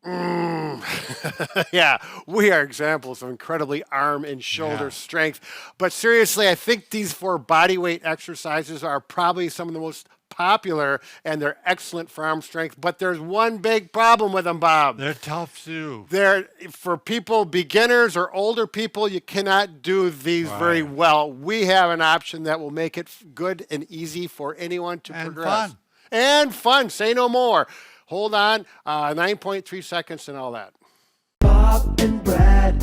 Yeah, we are examples of incredibly arm and shoulder Yeah. strength. But seriously, I think these four body weight exercises are probably some of the most popular and they're excellent for arm strength. But there's one big problem with them, Bob. They're tough too. They're for people, beginners or older people, you cannot do these very Right. well. We have an option that will make it good and easy for anyone to And progress. fun. And fun, say no more. Hold on, 9.3 seconds and all that. Bob and Brad,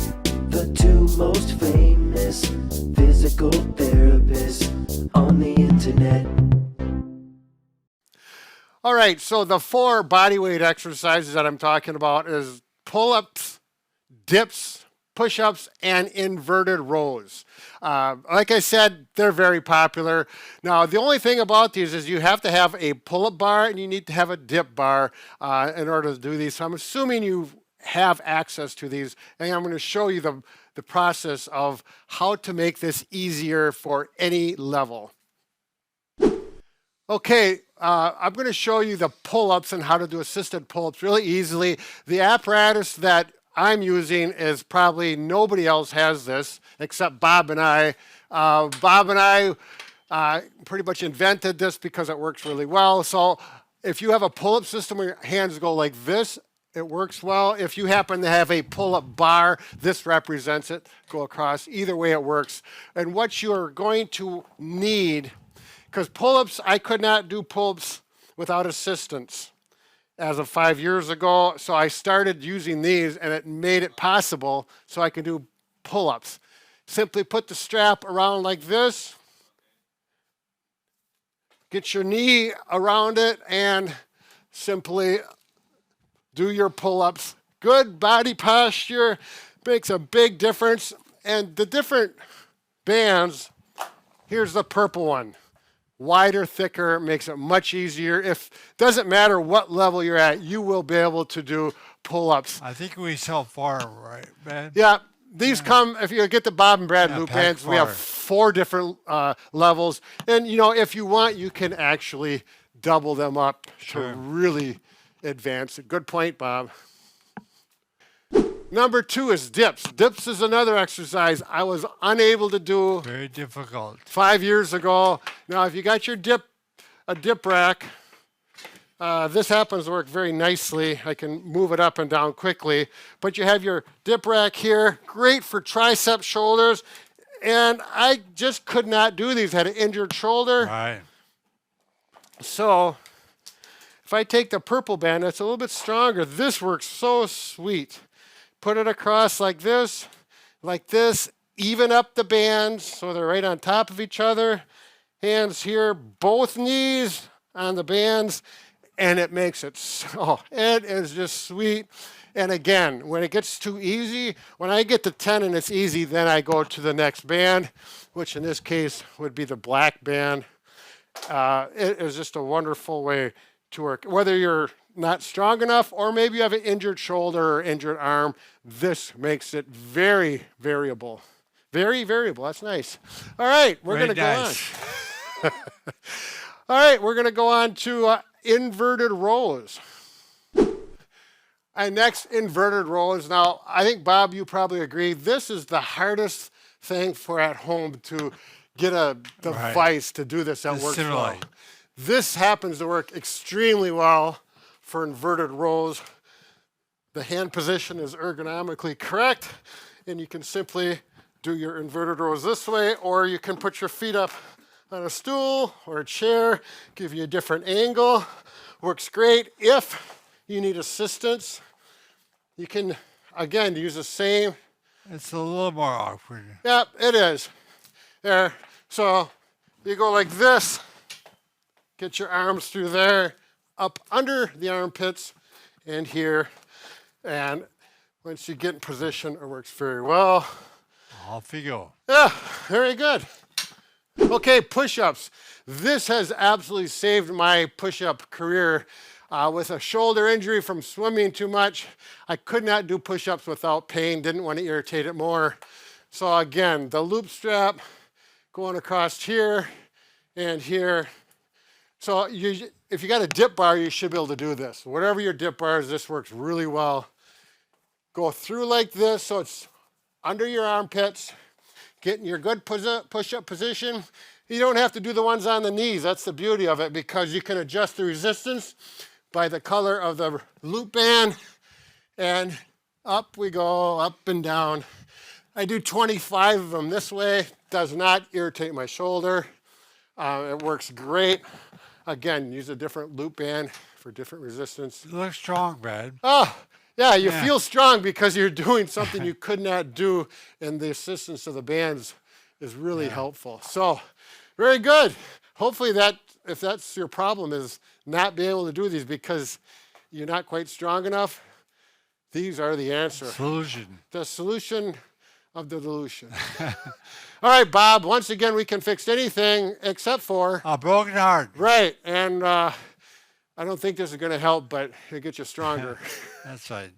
the two most famous physical therapists on the internet. All right, so the four body weight exercises that I'm talking about is pull-ups, dips, push-ups, and inverted rows. Like I said, they're very popular. Now, the only thing about these is you have to have a pull-up bar and you need to have a dip bar in order to do these. So I'm assuming you have access to these, and I'm going to show you the process of how to make this easier for any level. Okay, I'm going to show you the pull-ups and how to do assisted pull-ups really easily. The apparatus that I'm using is probably nobody else has this except Bob and I. Bob and I pretty much invented this because it works really well. So if you have a pull-up system where your hands go like this, it works well. If you happen to have a pull-up bar, this represents it. Go across. Either way it works. And what you're going to need, because pull-ups, I could not do pull-ups without assistance as of 5 years ago. So I started using these and it made it possible so I can do pull-ups. Simply put the strap around like this. Get your knee around it and simply do your pull-ups. Good body posture makes a big difference. And the different bands, here's the purple one. Wider, thicker, makes it much easier. Doesn't matter what level you're at, you will be able to do pull-ups. I think we sell four, right, man? Yeah, these come, if you get the Bob and Brad loop pack bands, we have 4 different levels. And, you know, if you want, you can actually double them up to really advance it. Good point, Bob. Number 2 is dips. Dips is another exercise I was unable to do Very difficult. 5 years ago. Now, if you got your a dip rack, this happens to work very nicely. I can move it up and down quickly. But you have your dip rack here, great for triceps, shoulders. And I just could not do these. Had an injured shoulder. Right. So if I take the purple band, that's a little bit stronger. This works so sweet. Put it across like this, even up the bands so they're right on top of each other. Hands here, both knees on the bands, and it makes it so, it is just sweet. And again, when it gets too easy, when I get to 10 and it's easy, then I go to the next band, which in this case would be the black band. It is just a wonderful way to work. Whether you're not strong enough or maybe you have an injured shoulder or injured arm, this makes it very variable. Very variable. That's nice. All right, we're going to go on. All right, we're going to go on to inverted rows. And next, inverted rows. Now, I think, Bob, you probably agree, this is the hardest thing for at home to get a device to do this that works well. This happens to work extremely well for inverted rows. The hand position is ergonomically correct, and you can simply do your inverted rows this way, or you can put your feet up on a stool or a chair, give you a different angle. Works great. If you need assistance, you can, again, use the same. It's a little more awkward. Yeah, it is. There. So you go like this, get your arms through there, up under the armpits, and here. And once you get in position, it works very well. Off you go. Yeah, very good. Okay, push-ups. This has absolutely saved my push-up career. With a shoulder injury from swimming too much, I could not do push-ups without pain, didn't want to irritate it more. So again, the loop strap going across here and here. So if you got a dip bar, you should be able to do this. Whatever your dip bar is, this works really well. Go through like this so it's under your armpits. Get in your good push-up position. You don't have to do the ones on the knees. That's the beauty of it because you can adjust the resistance by the color of the loop band. And up we go, up and down. I do 25 of them this way. Does not irritate my shoulder. It works great. Again, use a different loop band for different resistance. You look strong, Brad. Oh, yeah, you feel strong because you're doing something you could not do, and the assistance of the bands is really helpful. So, very good. Hopefully that, if that's your problem, is not being able to do these because you're not quite strong enough, these are the answer. Solution. The solution of the dilution. All right, Bob, once again, we can fix anything except for... A broken heart. Right, and I don't think this is going to help, but it'll get you stronger. That's right.